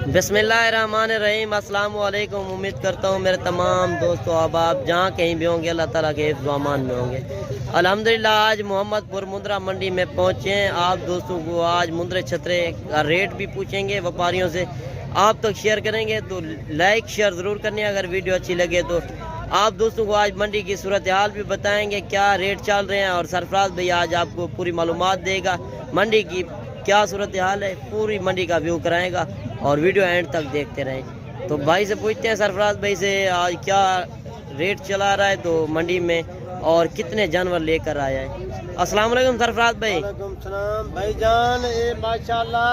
बिस्मिल्लाहिर्रहमानिर्रहीम। अस्सलाम वालेकुम। उम्मीद करता हूँ मेरे तमाम दोस्तों अब आप जहाँ कहीं भी होंगे अल्लाह ताला के हिफ्ज़ व अमान में होंगे। अल्हम्दुलिल्लाह आज मोहम्मदपुर मुंद्रा मंडी में पहुँचे हैं। आप दोस्तों को आज मुंद्रे छतरे का रेट भी पूछेंगे व्यापारियों से, आप तक शेयर करेंगे। तो लाइक शेयर ज़रूर करने अगर वीडियो अच्छी लगे तो। आप दोस्तों को आज मंडी की सूरत हाल भी बताएंगे, क्या रेट चल रहे हैं, और सरफराज भाई आज आपको पूरी मालूमात देगा मंडी की क्या सूरत हाल है, पूरी मंडी का व्यू कराएगा और वीडियो एंड तक देखते रहें। तो भाई से पूछते हैं सरफराज भाई से आज क्या रेट चला रहा है तो मंडी में, और कितने जानवर लेकर आया है। अस्सलाम वालेकुम सरफराज भाई। वालेकुम सलाम भाईजान। ये माशाल्लाह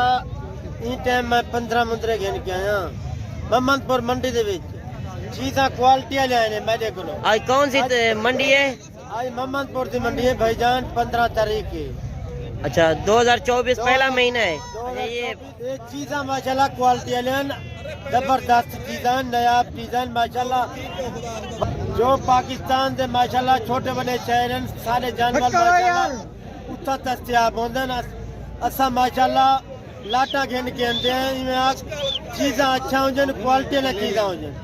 ई टाइम मैं 15 मुंद्रे घेन के आया मोहम्मदपुर मंडी दे विच चीज़ां क्वालिटी ले आए ने मेरे को। आज कौन सी मंडी है? आज मोहम्मदपुर की मंडी है भाईजान, 15 तारीख की। अच्छा 2024 पहला महीना है। ये चीज़ां माशाल्लाह क्वालिटी ले जबरदस्त चीज़ां, नयाब चीज़ां माशाल्लाह। जो पाकिस्तान से माशाल्लाह छोटे बड़े शहर सारे जानवर माशाल्लाह उत्तर दस्तियाब होंगे। असा माशाल्लाह लाटा घेन के आते हैं। चीज़ां अच्छा हो जाए, क्वालिटी वाली चीज़ां हो जाए,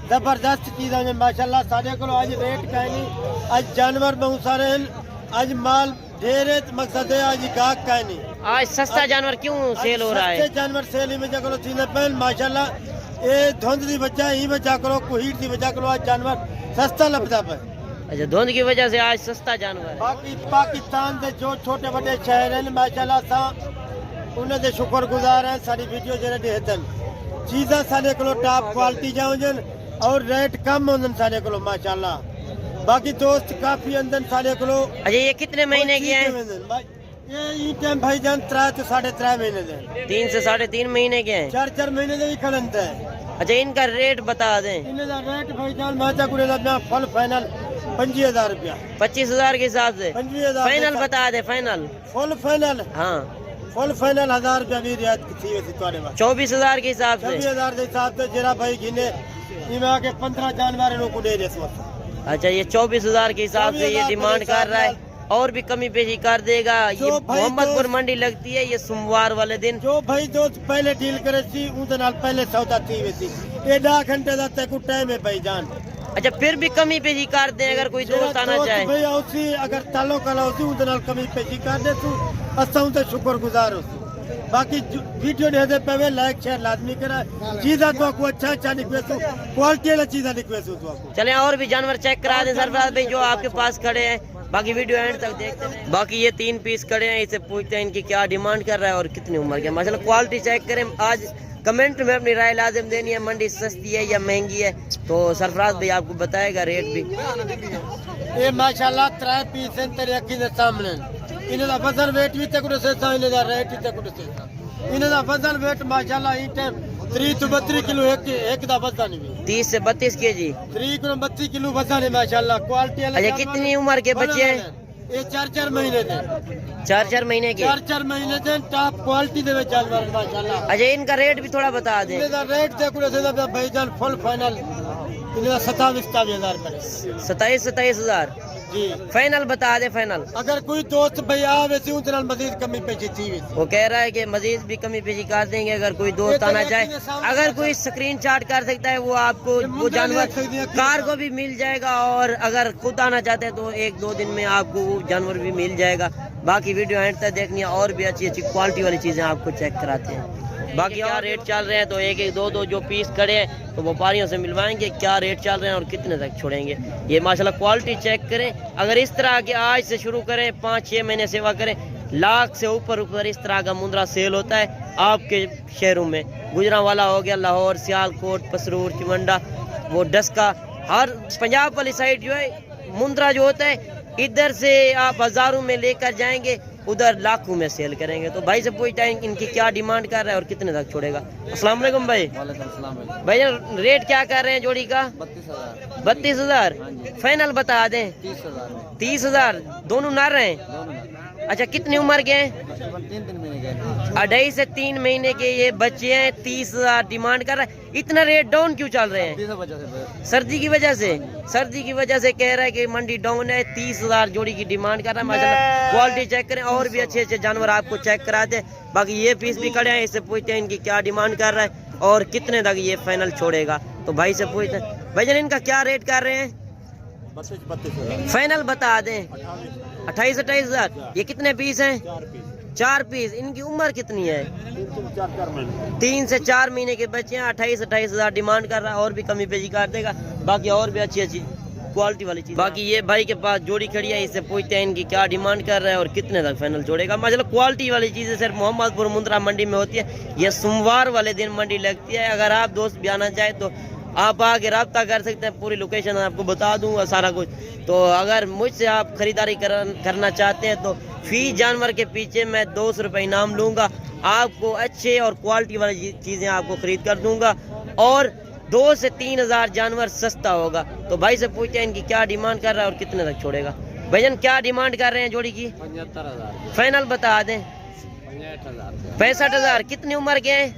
जबरदस्त चीज़ हो जाए माशाल्लाह। सारे को आज रेट कहीं आज जानवर बहुत सारे हैं, आज माल ढेर है। मकसद है आज गाहक का नहीं। आज सस्ता जानवर क्यों सेल हो रहा है? जानवर सेल में करो चीज़ें पहन माशाल्लाह। ये धुंध की वजह ही वजह करो, कुहीट की वजह करो, आज जानवर सस्ता लगता है। अच्छा धुंध की वजह से आज सस्ता जानवर। बाकी पाकिस्तान से जो छोटे बड़े शहर हैं माशाल्लाह सा उन्हें शुक्रगुजार है। सारी वीडियो जरा हेतन चीज़ा सारे को टॉप क्वालिटी जाओ और रेट कम होने सारे को माशाल्लाह। बाकी दोस्त काफी अंदर सारे को। अच्छा ये कितने महीने की है? ये टाइम भाईजान 3 से 3.5 महीने दे। 3 से 3.5 महीने के हैं। 4 महीने से भी खड़ंत है। अच्छा इनका रेट बता दें। इनका रेट भाईजान माचा कुड़े लगना फुल फाइनल 25,000 रुपया। 25,000 के हिसाब से 25,000 फाइनल बता दे। फाइनल फुल फाइनल हाँ फुल फाइनल 1000 रुपया भी रियायत की थी। 24,000 के हिसाब से 24,000 के हिसाब से जरा भाई गिने इनमें आके 15 जानवर को दे दे। अच्छा ये 24,000 के हिसाब से ये डिमांड कर रहा है, और भी कमी पेशी कर देगा। ये मोहम्मदपुर मंडी लगती है ये सोमवार वाले दिन। जो भाई दोस्त पहले डील करे थी उनके नाल पहले सौदा थी वैसी ये 10 घंटे का तक टाइम है भाईजान। अच्छा फिर भी कमी पेशी कर दे अगर कोई दोस्त आना चाहे भाई उसी अगर तालो कला उसी उनके नाल कमी पेशी कर दे तू असा उनसे शुक्रगुजार हो। बाकी वीडियो ने पे लाइक शेयर लाजमी करा। चीज़ा तो आपको अच्छा निकवेसू, क्वालिटी वाला चीज़ा निकवेसू तो आपको। चले और भी जानवर चेक करा दें सरफराज भाई जो आपके पास खड़े हैं। बाकी वीडियो एंड तक देखते हैं। बाकी ये 3 पीस खड़े हैं, इसे पूछते हैं इनकी क्या डिमांड कर रहा है और कितनी उम्र के माशाल्लाह। क्वालिटी चेक करें। आज कमेंट में अपनी राय लाजिम देनी है, मंडी सस्ती है या महंगी है, तो सरफराज भाई आपको बताएगा रेट भी। ये माशाल्लाह 3 पीस हैं तेरे अखी के सामने। इनका वजन वेट भी तक से इनका रेट भी तक से इनका वजन वेट माशाल्लाह ई टाइम 30 से 32 किलो एक दा वजन भी 30 से 32 केजी 30 किलो 32 किलो वजन है माशाल्लाह। क्वालिटी। अच्छा कितनी उम्र के बच्चे हैं? ये 4 महीने थे। 4 महीने के 4 महीने थे टॉप क्वालिटी दे जानवर माशाल्लाह। अच्छा इनका रेट भी थोड़ा बता दें। इनका रेट देखो से भाईजान फुल फाइनल इनका 27,000 रुपए 27,000 जी फाइनल बता दे। फाइनल अगर कोई दोस्त भैया वैसे उनसे मजीद कमी पेशी थी वो कह रहा है कि मजीद भी कमी पेशी कर देंगे अगर कोई दोस्त आना चाहे। अगर कोई स्क्रीनशॉट कर सकता है वो आपको वो जानवर कार को भी मिल जाएगा, और अगर खुद आना चाहते हैं तो 1-2 दिन में आपको वो जानवर भी मिल जाएगा। बाकी वीडियो एंड तक देखनी है, और भी अच्छी अच्छी क्वालिटी वाली चीज़ें आपको चेक कराते हैं। बाकी क्या रेट चल रहे हैं तो 1-2 जो पीस खड़े हैं तो व्यापारियों से मिलवाएंगे क्या रेट चल रहे हैं और कितने तक छोड़ेंगे। ये माशाल्लाह क्वालिटी चेक करें। अगर इस तरह के आज से शुरू करें 5-6 महीने सेवा करें, लाख से ऊपर इस तरह का मुंद्रा सेल होता है आपके शहरों में। गुजरांवाला हो गया, लाहौर, सियालकोट, पसरूर, चिमंडा, वो डस्का, हर पंजाब वाली साइड जो है मुंद्रा जो होता है इधर से आप हज़ारों में लेकर जाएंगे, उधर लाखों में सेल करेंगे। तो भाई से पूछता है इनकी क्या डिमांड कर रहा है और कितने तक छोड़ेगा। अस्सलाम वालेकुम भाई। भाई रेट क्या कर रहे हैं जोड़ी का? 32,000 फाइनल बता दें। 30,000 दोनों नर हैं। अच्छा कितनी उम्र के हैं? 2.5 से 3 महीने के ये बच्चे हैं, 30,000 डिमांड कर रहा है। इतना रेट डाउन क्यों चल रहे हैं? सर्दी की वजह से। सर्दी की वजह से कह रहा है कि मंडी डाउन है। 30,000 जोड़ी की डिमांड कर रहा है। माशाल्लाह क्वालिटी चेक करें, और भी अच्छे अच्छे जानवर आपको चेक कराते हैं। बाकी ये पीस भी खड़े हैं, इससे पूछते हैं इनकी क्या डिमांड कर रहा है और कितने तक ये फाइनल छोड़ेगा। तो भाई से पूछते हैं, भाईजान इनका क्या रेट कर रहे हैं? 32 फाइनल बता दें। 28,000। ये कितने पीस हैं? 4 पीस। इनकी उम्र कितनी है? 3 से 4 महीने के बच्चे हैं। 28,000 डिमांड कर रहा है, और भी कमी पेशी कर देगा। बाकी और भी अच्छी अच्छी क्वालिटी वाली चीज। बाकी ये भाई के पास जोड़ी खड़ी है, इससे पूछते हैं इनकी क्या डिमांड कर रहा है और कितने तक फाइनल जोड़ेगा। मतलब क्वालिटी वाली चीजें सिर्फ मोहम्मदपुर मुंद्रा मंडी में होती है। ये सोमवार वाले दिन मंडी लगती है। अगर आप दोस्त भी आना चाहे तो आप आके रब्ता कर सकते हैं। पूरी लोकेशन आपको बता दूंगा सारा कुछ। तो अगर मुझसे आप खरीदारी करना चाहते हैं तो फी जानवर के पीछे मैं 200 रुपये इनाम लूँगा। आपको अच्छे और क्वालिटी वाली चीज़ें आपको खरीद कर दूंगा, और 2 से 3,000 जानवर सस्ता होगा। तो भाई से पूछते हैं इनकी क्या डिमांड कर रहा है और कितने तक छोड़ेगा। भैया क्या डिमांड कर रहे हैं जोड़ी की? 75,000। फाइनल बता दें। 65,000। कितनी उम्र के हैं?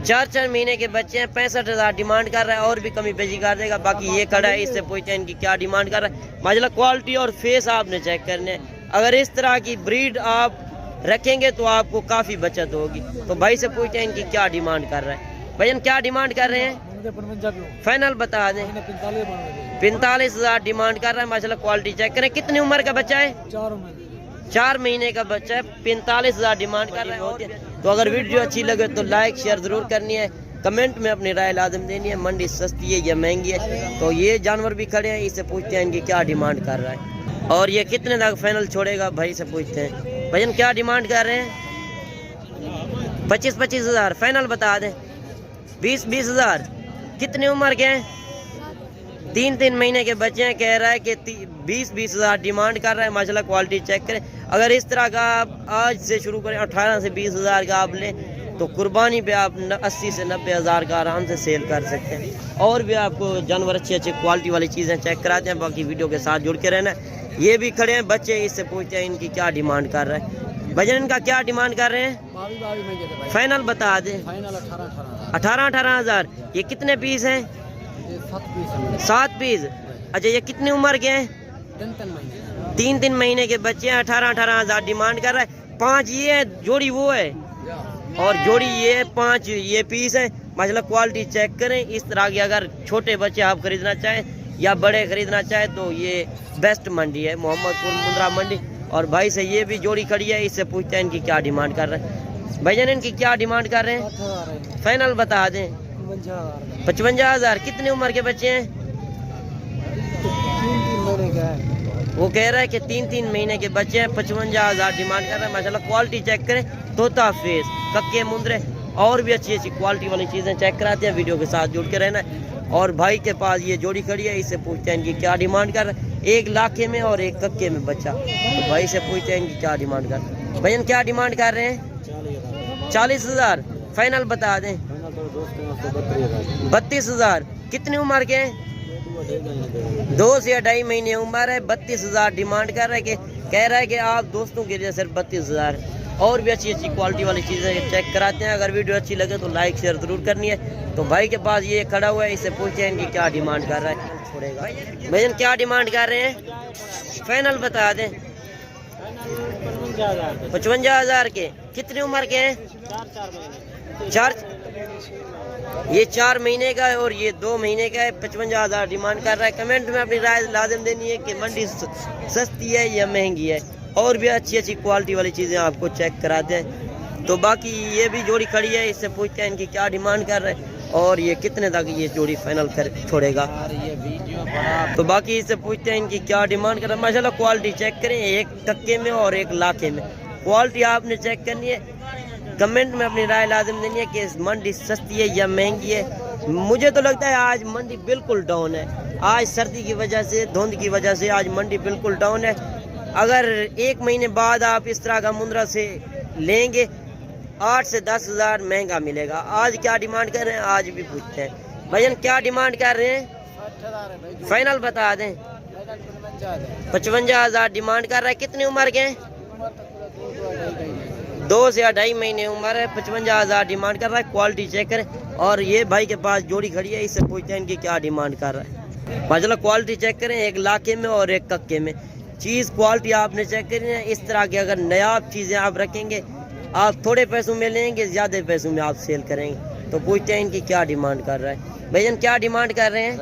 4 महीने के बच्चे हैं। 65,000 डिमांड कर रहा है, और भी कमी पेशी कर देगा। बाकी ये खड़ा है, इससे पूछते हैं इनकी क्या डिमांड कर रहा है। माशाल्लाह क्वालिटी और फेस आपने चेक करने हैं। अगर इस तरह की ब्रीड आप रखेंगे तो आपको काफ़ी बचत होगी। तो भाई से पूछते हैं इनकी क्या डिमांड कर रहा है। भैया क्या डिमांड कर रहे हैं? फाइनल बता दें। 45,000 डिमांड कर रहा है। माशाल्लाह क्वालिटी चेक करें। कितनी उम्र का बच्चा है? 4 महीने का बच्चा है। 45,000 डिमांड कर रहा है। तो अगर वीडियो अच्छी लगे तो लाइक शेयर जरूर करनी है। कमेंट में अपनी राय लाजम देनी है। मंडी सस्ती है या महंगी है। तो ये जानवर भी खड़े हैं, इससे पूछते हैं इनकी क्या डिमांड कर रहा है और ये कितने तक फाइनल छोड़ेगा। भाई से पूछते हैं, भैया क्या डिमांड कर रहे हैं? 25,000 फाइनल बता दें। 20,000। कितनी उम्र के हैं? 3 महीने के बच्चे हैं। कह रहा है कि 20,000 डिमांड कर रहा है। माशाल्लाह क्वालिटी चेक करें। अगर इस तरह का आप आज से शुरू करें 18 से 20,000 का आप लें तो कुर्बानी पे आप 80 से 90,000 का आराम से सेल कर सकते हैं। और भी आपको जानवर अच्छी अच्छी क्वालिटी वाली चीज़ें चेक कराते हैं। बाकी वीडियो के साथ जुड़ के रहना। ये भी खड़े हैं बच्चे, इससे पूछते हैं इनकी क्या डिमांड कर रहा है। भजन इनका क्या डिमांड कर रहे हैं? फाइनल बता दें। 18,000। ये कितने पीस हैं? 7 पीस। अच्छा, ये कितनी उम्र के हैं? 3 महीने के बच्चे हैं। 18,000 डिमांड कर रहा है। 5 ये है, जोड़ी वो है, और जोड़ी ये है। 5 ये पीस है। माशाल्लाह क्वालिटी चेक करें। इस तरह की अगर छोटे बच्चे आप खरीदना चाहें या बड़े खरीदना चाहें तो ये बेस्ट मंडी है, मोहम्मदपुर मुंद्रा मंडी। और भाई से ये भी जोड़ी खड़ी है, इससे पूछते हैं इनकी क्या डिमांड कर रहे हैं। भैया इनकी क्या डिमांड कर रहे हैं? फाइनल बता दें। 55,000। कितनी उम्र के बच्चे हैं? 3 वो कह रहा है कि 3 महीने के बच्चे हैं। 55,000 डिमांड कर रहा है। माशाल्लाह क्वालिटी चेक करें। तोता फेस, कक्के मुंद्रे, और भी अच्छी अच्छी क्वालिटी वाली चीज़ें चेक कराते हैं। वीडियो के साथ जुड़ के रहना है। और भाई के पास ये जोड़ी खड़ी है, इससे पूछते हैं इनकी क्या डिमांड कर रहा है। 1 लाखे में और 1 कक्के में बच्चा। तो भाई से पूछते हैं इनकी क्या डिमांड कर रहे हैं। भैया क्या डिमांड कर रहे हैं? 40,000। फाइनल बता दें। 32,000। कितनी उम्र के हैं? 2 से 2.5 महीने उम्र है। 32,000 डिमांड कर रहा है कि कह रहा है कि आप दोस्तों के लिए सिर्फ 32,000। और भी अच्छी अच्छी क्वालिटी वाली चीज़ें चेक कराते हैं। अगर वीडियो अच्छी लगे तो लाइक शेयर जरूर करनी है। तो भाई के पास ये खड़ा हुआ है, इससे पूछते हैं इनकी क्या डिमांड कर रहा है। छोड़ेगा भैया क्या डिमांड कर रहे हैं? फाइनल बता दें। 55,000 के। कितनी उम्र के हैं? 4। ये 4 महीने का है और ये 2 महीने का है। 55,000 डिमांड कर रहा है। कमेंट में अपनी राय लाजिम देनी है कि मंडी सस्ती है या महंगी है। और भी अच्छी अच्छी क्वालिटी वाली चीज़ें आपको चेक कराते हैं। तो बाकी ये भी जोड़ी खड़ी है, इससे पूछते हैं इनकी क्या डिमांड कर रहे हैं और ये कितने तक ये जोड़ी फाइनल कर छोड़ेगा। तो बाकी इससे पूछते हैं इनकी क्या डिमांड कर रहे हैं। माशाल्लाह क्वालिटी चेक करें। 1 टक्के में और 1 लाखे में क्वालिटी आपने चेक करनी है। कमेंट में अपनी राय लाजिम देनी है कि मंडी सस्ती है या महंगी है। मुझे तो लगता है आज मंडी बिल्कुल डाउन है। आज सर्दी की वजह से, धुंध की वजह से आज मंडी बिल्कुल डाउन है। अगर 1 महीने बाद आप इस तरह का मुंद्रा से लेंगे 8 से 10,000 महंगा मिलेगा। आज क्या डिमांड कर रहे हैं? आज भी पूछते हैं। भैया क्या डिमांड कर रहे हैं? फाइनल बता दें। 55,000 डिमांड कर रहा है। कितनी उम्र के हैं? 2 से 2.5 महीने उम्र है, 55,000 डिमांड कर रहा है। क्वालिटी चेक करें। और ये भाई के पास जोड़ी खड़ी है, इससे पूछते हैं इनकी क्या डिमांड कर रहा है। माशाल्लाह क्वालिटी चेक करें, एक लाखे में और एक कक्के में। चीज़ क्वालिटी आपने चेक करनी है। इस तरह की अगर नायाब चीज़ें आप रखेंगे, आप थोड़े पैसों में लेंगे, ज़्यादा पैसों में आप सेल करेंगे। तो पूछते हैं इनकी क्या डिमांड कर रहा है। भैया क्या डिमांड कर रहे हैं?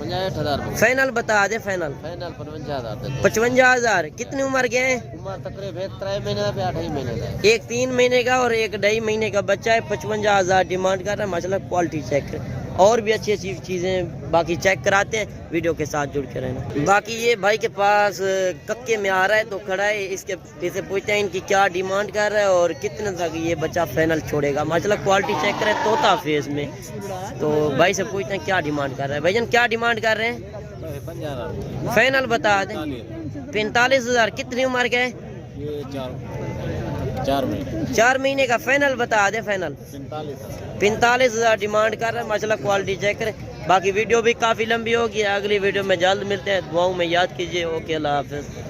50,000 फाइनल बता दे। फाइनल 55,000 55,000। कितनी उम्र के हैं? उम्र तकरीबन 3 महीने का 8 महीने का। एक 3 महीने का और एक 2.5 महीने का बच्चा है। 55,000 डिमांड कर रहा है। माशाल्लाह क्वालिटी चेक करें। और भी अच्छी अच्छी चीज़ें बाकी चेक कराते हैं, वीडियो के साथ जुड़ के रहना। बाकी ये भाई के पास कक्के में आ रहा है तो खड़ा है, इसके इसे पूछते हैं इनकी क्या डिमांड कर रहा है और कितने तक ये बच्चा फाइनल छोड़ेगा। माशाल्लाह क्वालिटी चेक करें, तोता फेस में। तो भाई से पूछते हैं क्या डिमांड कर रहा है। भाईजान क्या डिमांड कर रहे हैं? फाइनल बता दें 45,000। कितनी उम्र का है? 4 महीने का। फाइनल बता दे। फाइनल 45,000 डिमांड कर रहा है। माशाल्लाह क्वालिटी चेक करें। बाकी वीडियो भी काफ़ी लंबी होगी। अगली वीडियो में जल्द मिलते हैं। दुआओं में याद कीजिए। ओके, अल्लाह हाफिज़।